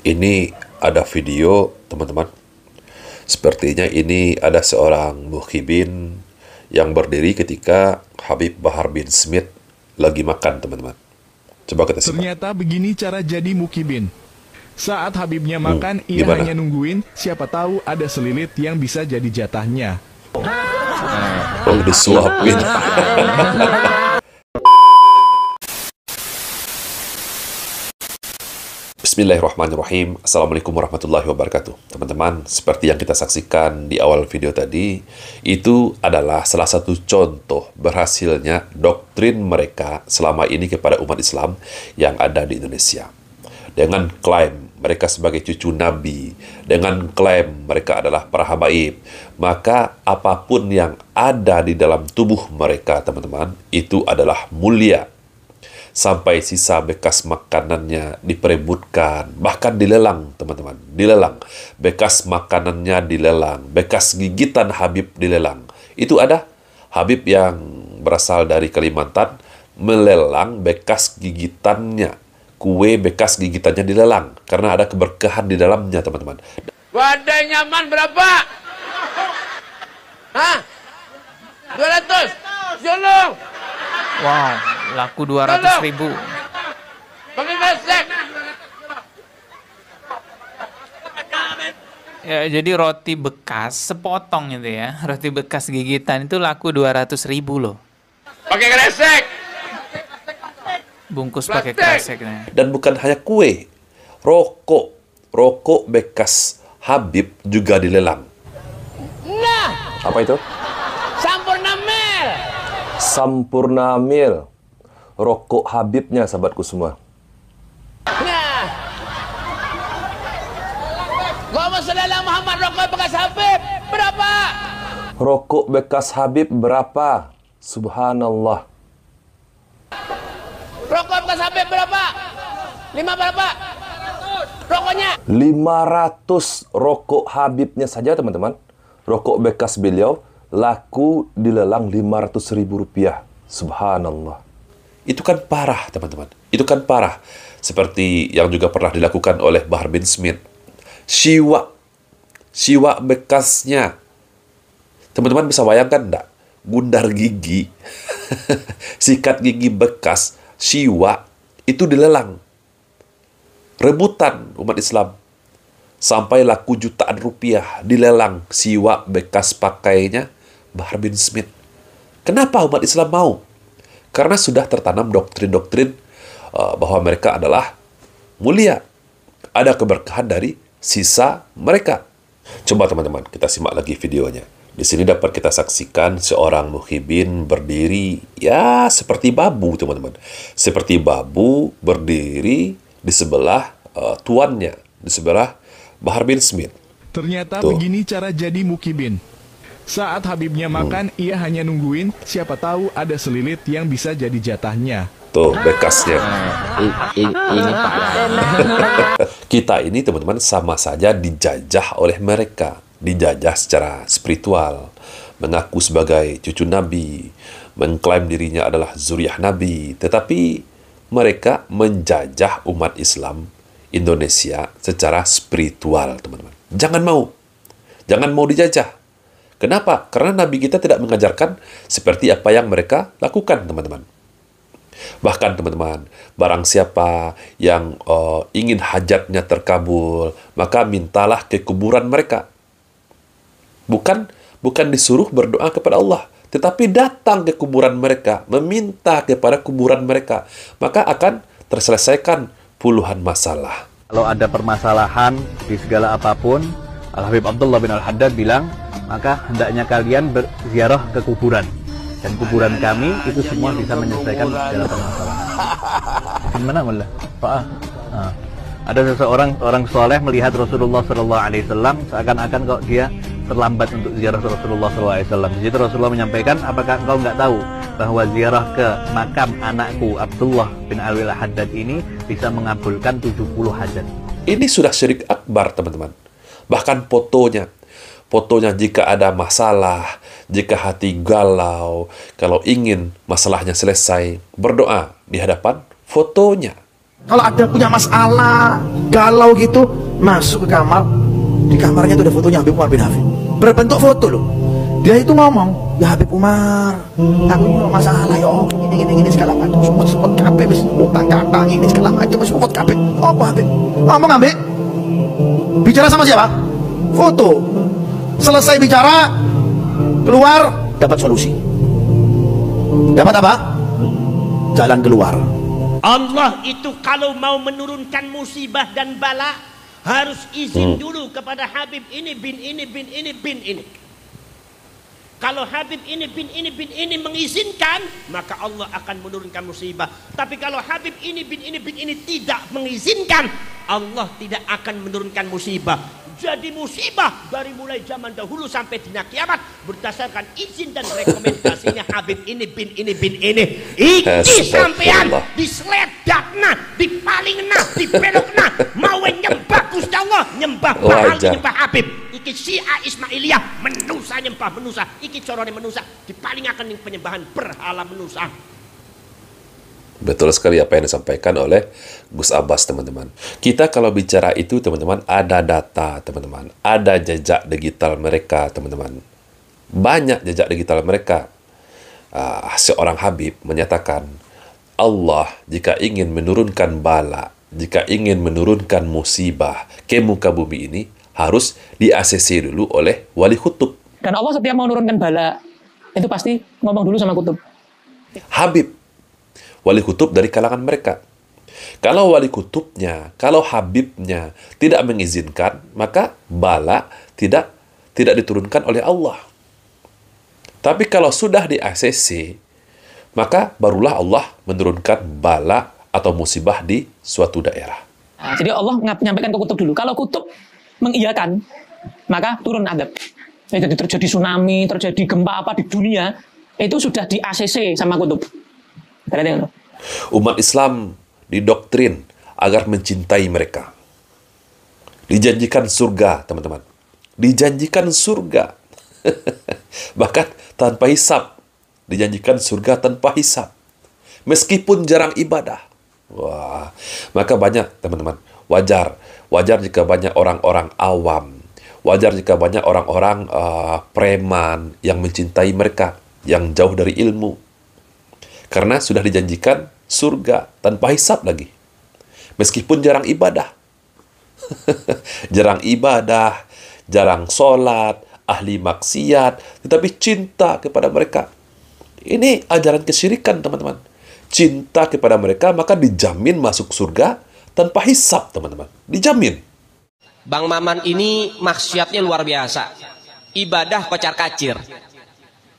Ini ada video, teman-teman. Sepertinya ini ada seorang muhibin yang berdiri ketika Habib Bahar bin Smith lagi makan, teman-teman. Coba kita simak. Ternyata begini cara jadi mukibin. Saat Habibnya makan, ia gimana? hanya nungguin, siapa tahu ada selilit yang bisa jadi jatahnya. Oh, disuapin. Bismillahirrahmanirrahim. Assalamualaikum warahmatullahi wabarakatuh. Teman-teman, seperti yang kita saksikan di awal video tadi, itu adalah salah satu contoh berhasilnya doktrin mereka selama ini kepada umat Islam yang ada di Indonesia. Dengan klaim mereka sebagai cucu Nabi, dengan klaim mereka adalah para habaib, maka apapun yang ada di dalam tubuh mereka, teman-teman, itu adalah mulia. Sampai sisa bekas makanannya diperebutkan, bahkan dilelang, teman-teman, dilelang. Bekas makanannya dilelang, bekas gigitan Habib dilelang. Itu ada Habib yang berasal dari Kalimantan melelang bekas gigitannya. Kue bekas gigitannya dilelang karena ada keberkahan di dalamnya, teman-teman. Wadai nyaman berapa? Hah? 200? Jolong! Wow, laku 200.000. Pakai besek! Ya, jadi roti bekas sepotong itu ya. Roti bekas gigitan itu laku 200.000 loh. Pakai kresek! Bungkus pakai kreseknya. Dan bukan hanya kue, rokok bekas Habib juga dilelang. Nah! Apa itu? Sampurna mel! Sampurna Mil, rokok Habibnya, sahabatku semua. Nah! Allahumma sholli ala Muhammad, rokok bekas Habib berapa? Rokok bekas Habib berapa? Subhanallah. Rokok bekas Habib berapa? 5 berapa? Rokoknya? 500 rokok Habibnya saja, teman-teman. Rokok bekas beliau laku dilelang 500.000 rupiah. Subhanallah. Itu kan parah, teman-teman. Itu kan parah. Seperti yang juga pernah dilakukan oleh Bahar bin Smith. Siwak bekasnya. Teman-teman bisa bayangkan enggak? Gundar gigi, sikat gigi bekas, siwak, itu dilelang. Rebutan umat Islam. Sampai laku jutaan rupiah dilelang siwak bekas pakainya Bahar bin Smith. Kenapa umat Islam mau? Karena sudah tertanam doktrin-doktrin bahwa mereka adalah mulia. Ada keberkahan dari sisa mereka. Coba teman-teman, kita simak lagi videonya. Di sini dapat kita saksikan seorang muhibin berdiri, ya seperti babu, teman-teman. Seperti babu berdiri di sebelah tuannya, di sebelah Bahar bin Smith. Ternyata Tuh. begini cara jadi mukibin. Saat Habibnya makan, ia hanya nungguin, siapa tahu ada selilit yang bisa jadi jatahnya. Tuh, bekasnya. Ini parah. Kita ini, teman-teman, sama saja dijajah oleh mereka. Dijajah secara spiritual. Mengaku sebagai cucu Nabi. Mengklaim dirinya adalah zuriyah Nabi. Tetapi mereka menjajah umat Islam Indonesia secara spiritual, teman-teman. Jangan mau. Jangan mau dijajah. Kenapa? Karena Nabi kita tidak mengajarkan seperti apa yang mereka lakukan, teman-teman. Bahkan, teman-teman, barang siapa yang ingin hajatnya terkabul, maka mintalah ke kuburan mereka. Bukan disuruh berdoa kepada Allah, tetapi datang ke kuburan mereka, meminta kepada kuburan mereka, maka akan terselesaikan puluhan masalah. Kalau ada permasalahan di segala apapun, Al-Habib Abdullah bin Al-Haddad bilang, maka hendaknya kalian berziarah ke kuburan. Dan kuburan kami itu semua bisa menyelesaikan segala permasalahan. Gimana mulai? Pak? Ada seseorang orang soleh melihat Rasulullah SAW seakan-akan kok dia terlambat untuk ziarah Rasulullah SAW. Di situ Rasulullah menyampaikan, apakah engkau nggak tahu bahwa ziarah ke makam anakku Abdullah bin Alwi Al-Haddad ini bisa mengabulkan 70 hajat. Ini sudah syirik akbar, teman-teman. Bahkan fotonya jika ada masalah, jika hati galau, kalau ingin masalahnya selesai, berdoa di hadapan fotonya. Kalau ada punya masalah, galau gitu, masuk ke kamar. Di kamarnya itu ada fotonya Habib Umar bin Hafid. Berbentuk foto loh. Dia itu ngomong, ya Habib Umar, aku ini masalah ya, ini segala macam, semut kabeh, wis utang katang ini segala macam, semut kabeh. Apa Habib? Ngomong Habib. Bicara sama siapa? Foto. Selesai bicara, keluar dapat solusi. Dapat apa? Jalan keluar. Allah itu kalau mau menurunkan musibah dan bala harus izin dulu kepada Habib ini bin ini bin ini bin ini. Kalau Habib ini bin ini bin ini mengizinkan, maka Allah akan menurunkan musibah. Tapi kalau Habib ini bin ini tidak mengizinkan, Allah tidak akan menurunkan musibah. Jadi musibah dari mulai zaman dahulu sampai dina kiamat berdasarkan izin dan rekomendasinya Habib ini bin ini bin ini. Iki sampean disledakna, dipalingna, dibelokna, mau nyembah Gusti Allah, nyembah Bahal, nyembah Habib. Iki Syiah Ismailiyah menusa nyembah menusa, iki corone menusa, dipalingaken ning penyembahan berhala menusa. Betul sekali apa yang disampaikan oleh Gus Abbas, teman-teman. Kita kalau bicara itu, teman-teman, ada data, teman-teman. Ada jejak digital mereka, teman-teman. Banyak jejak digital mereka. Seorang Habib menyatakan, Allah jika ingin menurunkan bala, jika ingin menurunkan musibah ke muka bumi ini, harus di-ACC dulu oleh wali kutub. Dan Allah setiap mau menurunkan bala, itu pasti ngomong dulu sama kutub. Habib. Wali kutub dari kalangan mereka. Kalau wali kutubnya, kalau Habibnya tidak mengizinkan, maka bala tidak diturunkan oleh Allah. Tapi kalau sudah di ACC, maka barulah Allah menurunkan bala atau musibah di suatu daerah. Jadi Allah menyampaikan ke kutub dulu. Kalau kutub mengiyakan, maka turun adab. Jadi terjadi tsunami, terjadi gempa apa di dunia, itu sudah di ACC sama kutub. Umat Islam didoktrin agar mencintai mereka. Dijanjikan surga, teman-teman. Dijanjikan surga. Bahkan tanpa hisab. Dijanjikan surga tanpa hisab. Meskipun jarang ibadah. Wah, maka banyak, teman-teman. Wajar jika banyak orang-orang awam. Wajar jika banyak orang-orang preman yang mencintai mereka, yang jauh dari ilmu. Karena sudah dijanjikan surga tanpa hisab lagi. Meskipun jarang ibadah. Jarang ibadah, jarang sholat, ahli maksiat, tetapi cinta kepada mereka. Ini ajaran kesyirikan, teman-teman. Cinta kepada mereka, maka dijamin masuk surga tanpa hisab, teman-teman. Dijamin. Bang Maman ini maksiatnya luar biasa. Ibadah kocar kacir.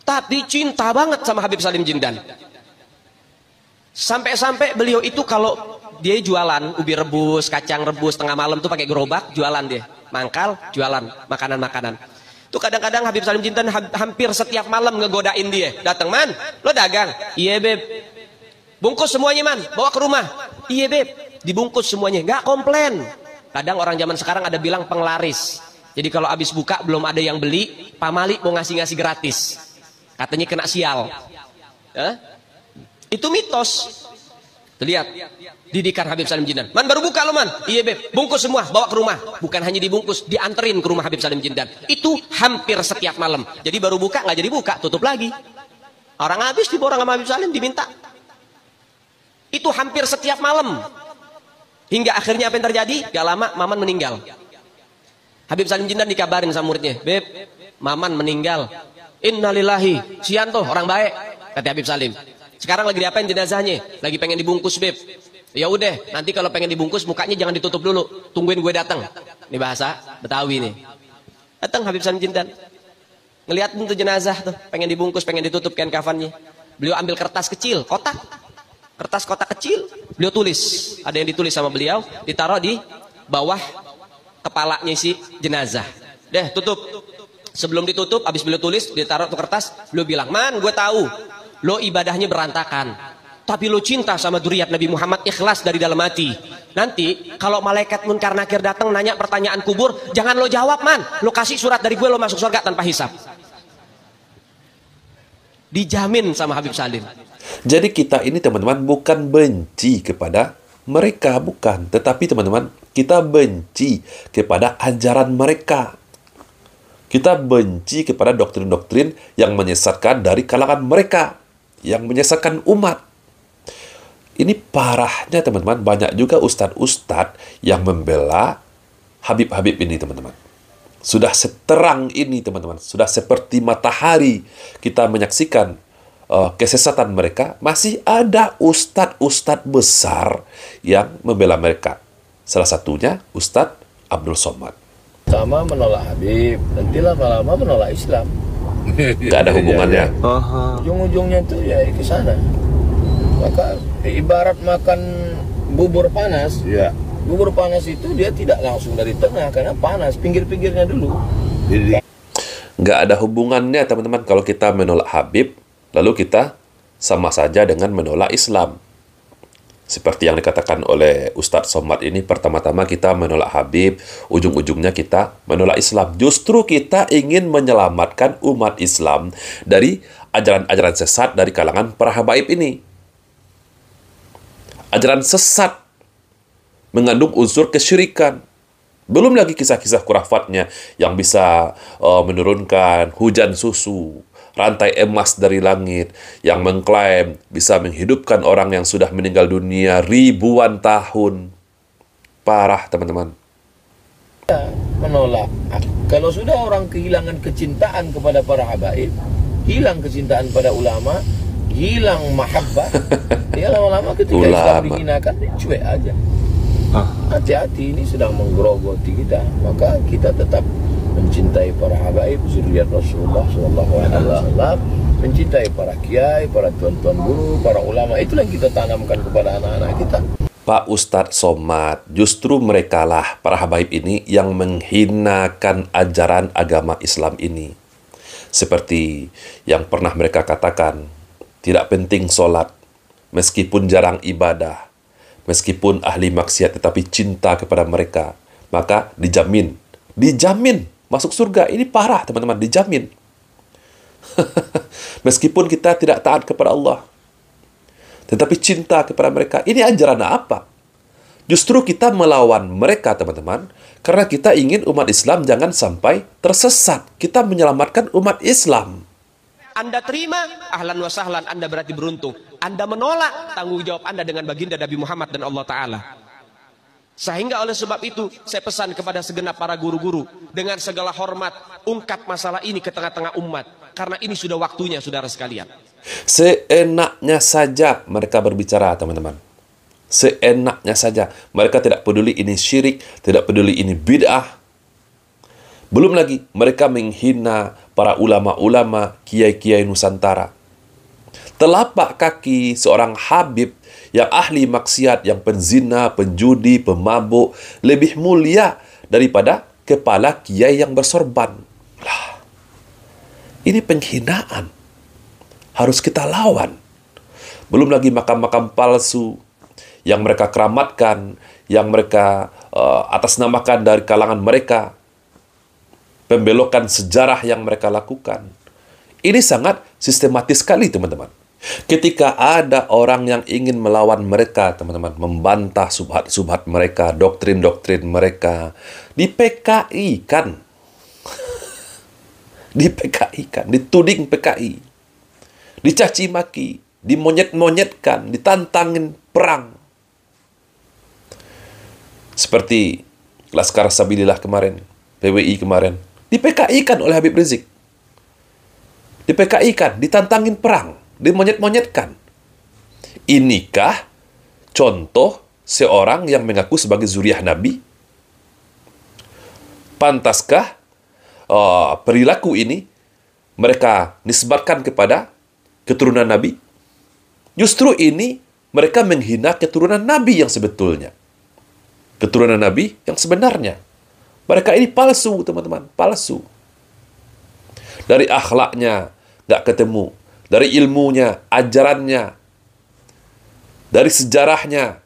Tapi cinta banget sama Habib Salim Jindan. Sampai-sampai beliau itu kalau dia jualan ubi rebus, kacang rebus tengah malam tuh pakai gerobak, jualan dia. Mangkal, jualan makanan-makanan. Tuh kadang-kadang Habib Salim Jindan hampir setiap malam ngegodain dia. Datang, "Man, lo dagang?" "Iya, Beb." "Bungkus semuanya, Man, bawa ke rumah." "Iya, Beb." Dibungkus semuanya, nggak komplain. Kadang orang zaman sekarang ada bilang penglaris. Jadi kalau habis buka belum ada yang beli, Pak Mali mau ngasih-ngasih gratis. Katanya kena sial. Itu mitos. Lihat didikan Habib Salim Jindan. "Man, baru buka lo, Man." "Iya, Beb." "Bungkus semua, bawa ke rumah." Bukan hanya dibungkus, dianterin ke rumah Habib Salim Jindan. Itu hampir setiap malam. Jadi baru buka, nggak jadi buka, tutup lagi. Orang habis diborong sama Habib Salim, diminta. Itu hampir setiap malam. Hingga akhirnya apa yang terjadi? Gak lama Maman meninggal. Habib Salim Jindan dikabarin sama muridnya, "Beb, Maman meninggal." "Innalillahi." "Sianto, orang baik," kata Habib Salim. "Sekarang lagi diapain jenazahnya?" "Lagi pengen dibungkus, Beb." "Ya udah, nanti kalau pengen dibungkus mukanya jangan ditutup dulu. Tungguin gue datang." Ini bahasa Betawi nih. Datang Habib Salim Jindan. Ngelihat tuh jenazah tuh, pengen dibungkus, pengen ditutup kain kafannya. Beliau ambil kertas kecil, kotak. Kertas kotak kecil, beliau tulis. Ada yang ditulis sama beliau, ditaruh di bawah kepalanya si jenazah. Deh, tutup. Sebelum ditutup, habis beliau tulis, ditaruh tuh kertas, beliau bilang, "Man, gue tahu lo ibadahnya berantakan, tapi lo cinta sama dzurriyyat Nabi Muhammad, ikhlas dari dalam hati. Nanti kalau malaikat munkar nakir datang nanya pertanyaan kubur, jangan lo jawab, Man. Lo kasih surat dari gue, lo masuk surga tanpa hisab." Dijamin sama Habib Salim. Jadi kita ini, teman-teman, bukan benci kepada mereka, bukan. Tetapi teman-teman, kita benci kepada ajaran mereka. Kita benci kepada doktrin-doktrin yang menyesatkan dari kalangan mereka, yang menyesatkan umat. Ini parahnya teman-teman, banyak juga ustadz-ustadz yang membela Habib-Habib ini teman-teman. Sudah seterang ini teman-teman, sudah seperti matahari kita menyaksikan kesesatan mereka, masih ada ustadz-ustadz besar yang membela mereka. Salah satunya Ustadz Abdul Somad. Pertama menolak Habib, nanti lama-lama menolak Islam. Gak ada hubungannya. Ujung-ujungnya itu ya ke sana. Maka ibarat makan bubur panas. Ya. Bubur panas itu dia tidak langsung dari tengah karena panas, pinggir-pinggirnya dulu. Nggak ada hubungannya teman-teman kalau kita menolak Habib, lalu kita sama saja dengan menolak Islam. Seperti yang dikatakan oleh Ustadz Somad ini, pertama-tama kita menolak Habib, ujung-ujungnya kita menolak Islam. Justru kita ingin menyelamatkan umat Islam dari ajaran-ajaran sesat dari kalangan para habaib ini. Ajaran sesat mengandung unsur kesyirikan. Belum lagi kisah-kisah khurafatnya yang bisa menurunkan hujan susu, rantai emas dari langit, yang mengklaim bisa menghidupkan orang yang sudah meninggal dunia ribuan tahun. Parah, teman-teman. Menolak. Kalau sudah orang kehilangan kecintaan kepada para habaib, hilang kecintaan pada ulama, hilang mahabbah, ya lama-lama ketika Islam dihinakan, cuek aja. Hati-hati, ini sedang menggerogoti kita. Maka kita tetap mencintai para habaib, zuriat Rasulullah SAW, mencintai para kiai, para tuan-tuan guru, para ulama. Itulah yang kita tanamkan kepada anak-anak kita. Pak Ustadz Somad, justru merekalah para habaib ini yang menghinakan ajaran agama Islam ini. Seperti yang pernah mereka katakan, tidak penting sholat, meskipun jarang ibadah, meskipun ahli maksiat tetapi cinta kepada mereka, maka dijamin masuk surga. Ini parah teman-teman, dijamin. Meskipun kita tidak taat kepada Allah, tetapi cinta kepada mereka. Ini ajaran apa? Justru kita melawan mereka teman-teman, karena kita ingin umat Islam jangan sampai tersesat. Kita menyelamatkan umat Islam. Anda terima, ahlan wa sahlan, Anda berarti beruntung. Anda menolak, tanggung jawab Anda dengan baginda Nabi Muhammad dan Allah Ta'ala. Sehingga oleh sebab itu, saya pesan kepada segenap para guru-guru, dengan segala hormat, ungkap masalah ini ke tengah-tengah umat. Karena ini sudah waktunya, saudara sekalian. Seenaknya saja mereka berbicara, teman-teman. Seenaknya saja. Mereka tidak peduli ini syirik, tidak peduli ini bid'ah. Belum lagi, mereka menghina para ulama-ulama, kiai-kiai Nusantara. Telapak kaki seorang Habib yang ahli maksiat, yang penzina, penjudi, pemabuk, lebih mulia daripada kepala kiai yang bersorban. Lah, ini penghinaan. Harus kita lawan. Belum lagi makam-makam palsu yang mereka keramatkan, yang mereka atasnamakan dari kalangan mereka. Pembelokan sejarah yang mereka lakukan. Ini sangat sistematis sekali, teman-teman. Ketika ada orang yang ingin melawan mereka, teman-teman, membantah subhat-subhat mereka, doktrin-doktrin mereka, di PKI kan. Di PKI kan, dituding PKI. Dicaci maki, dimonyet-monyetkan, ditantangin perang. Seperti Laskar Sabilillah kemarin, PWI kemarin, di PKI kan oleh Habib Rizik. Di PKI kan, ditantangin perang, dimonyet-monyetkan. Inikah contoh seorang yang mengaku sebagai zuriat Nabi? Pantaskah perilaku ini mereka nisbatkan kepada keturunan Nabi? Justru ini mereka menghina keturunan Nabi yang sebetulnya. Keturunan Nabi yang sebenarnya. Mereka ini palsu, teman-teman. Palsu. Dari akhlaknya nggak ketemu. Dari ilmunya, ajarannya. Dari sejarahnya.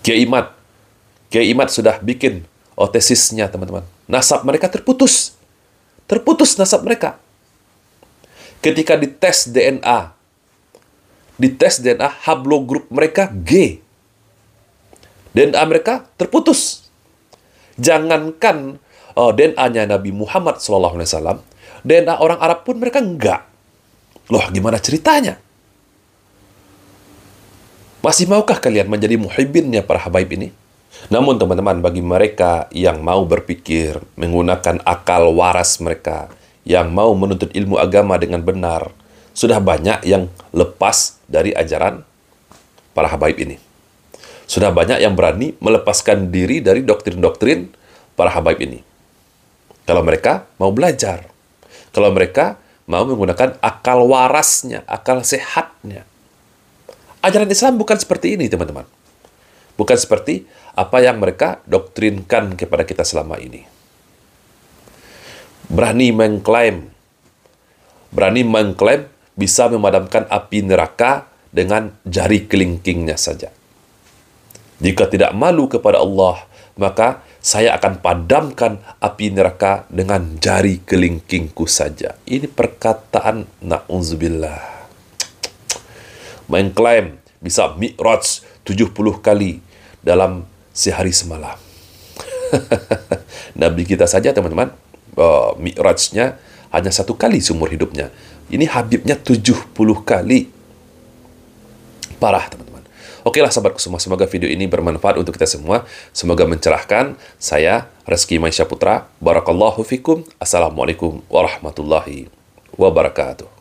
Kiai Imad sudah bikin tesisnya, teman-teman. Nasab mereka terputus. Terputus nasab mereka. Ketika dites DNA, di tes DNA haplogrup mereka G. DNA mereka terputus. Jangankan DNA-nya Nabi Muhammad SAW, DNA orang Arab pun mereka enggak. Loh, gimana ceritanya? Masih maukah kalian menjadi muhibbinnya para habaib ini? Namun teman-teman, bagi mereka yang mau berpikir menggunakan akal waras mereka, yang mau menuntut ilmu agama dengan benar, sudah banyak yang lepas dari ajaran para habaib ini. Sudah banyak yang berani melepaskan diri dari doktrin-doktrin para habaib ini. Kalau mereka mau belajar, kalau mereka mau menggunakan akal warasnya, akal sehatnya. Ajaran Islam bukan seperti ini, teman-teman. Bukan seperti apa yang mereka doktrinkan kepada kita selama ini. Berani mengklaim bisa memadamkan api neraka dengan jari kelingkingnya saja. Jika tidak malu kepada Allah, maka saya akan padamkan api neraka dengan jari kelingkingku saja. Ini perkataan na'udzubillah. Mengklaim bisa mi'raj 70 kali dalam sehari semalam. Nabi kita saja, teman-teman, mi'rajnya hanya 1 kali seumur hidupnya. Ini Habibnya 70 kali. Parah, teman-teman. Oke lah sahabatku semua, semoga video ini bermanfaat untuk kita semua. Semoga mencerahkan. Saya Reski Maisha Putra. Barakallahu fikum. Assalamualaikum warahmatullahi wabarakatuh.